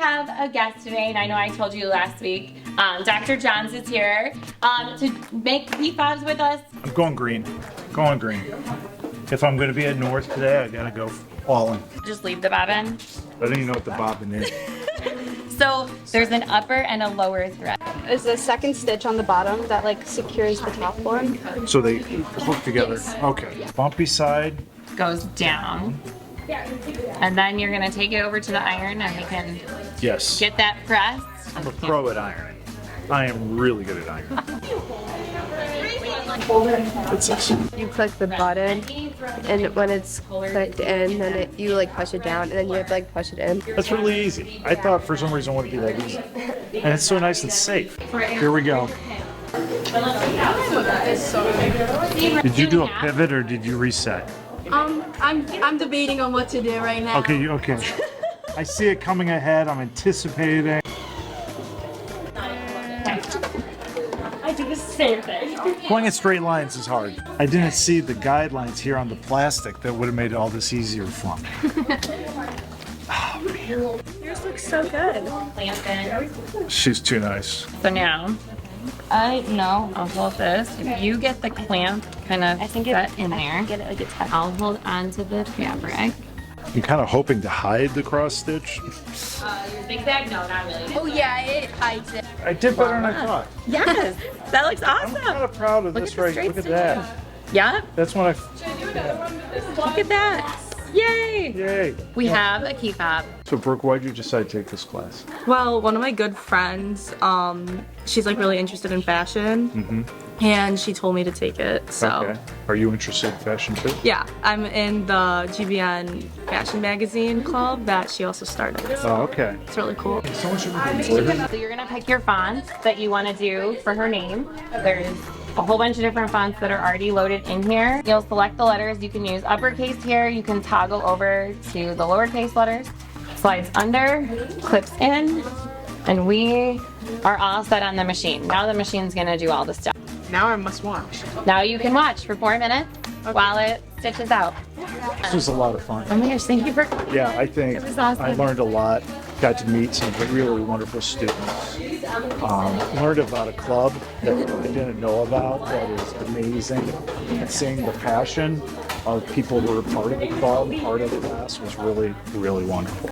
have a guest today, and I know I told you last week. Dr. Johns is here to make PFABs with us. I'm going green. Going green. If I'm going to be at North today, I gotta go all in. Just leave the bobbin. I don't even know what the bobbin is. So there's an upper and a lower thread. There's a second stitch on the bottom that like secures the top one. So they hook together. Yes. Okay. Bumpy side. Goes down. And then you're gonna take it over to the iron and we can Yes. get that pressed. I'm a pro at iron. I am really good at iron. It's this. You click the button, and when it's clicked in, then you like push it down, and then you have to like push it in. That's really easy. I thought for some reason it wouldn't be that easy. And it's so nice and safe. Here we go. Did you do a pivot or did you reset? I'm debating on what to do right now. Okay, okay. I see it coming ahead. I'm anticipating. I do the same thing. Going in straight lines is hard. I didn't see the guidelines here on the plastic that would have made all this easier for me. Oh, man. Yours looks so good. She's too nice. So now, I'll hold this. If you get the clamp kind of set in there, Get it like it's heavy. I'll hold onto the fabric. You're kind of hoping to hide the cross stitch. Your zigzag? No, not really. Oh yeah, it hides it. I did better than I thought. Yes, that looks I'm kind awesome. of proud of this right. Look at that. Yeah, That's when I. look at that. Yay! Yay. We have a key fob. So Brooke, why'd you decide to take this class? Well, one of my good friends, she's like really interested in fashion, and she told me to take it. So Okay. Are you interested in fashion too? yeah, I'm in the GBN fashion magazine club that she also started. Oh, okay. It's really cool. So you're gonna pick your font that you want to do for her name. There's a whole bunch of different fonts that are already loaded in here. You'll select the letters. You can use uppercase here. You can toggle over to the lowercase letters. Slides under, clips in, and we are all set on the machine. Now the machine's gonna do all the stuff. Now I must watch. Now you can watch for 4 minutes while it stitches out. This was a lot of fun. Oh my gosh, thank you for Yeah, I think It was awesome. I learned a lot. Got to meet some really wonderful students. Learned about a club that I didn't know about that is amazing. And seeing the passion of people who were part of the club, part of the class was really, really wonderful.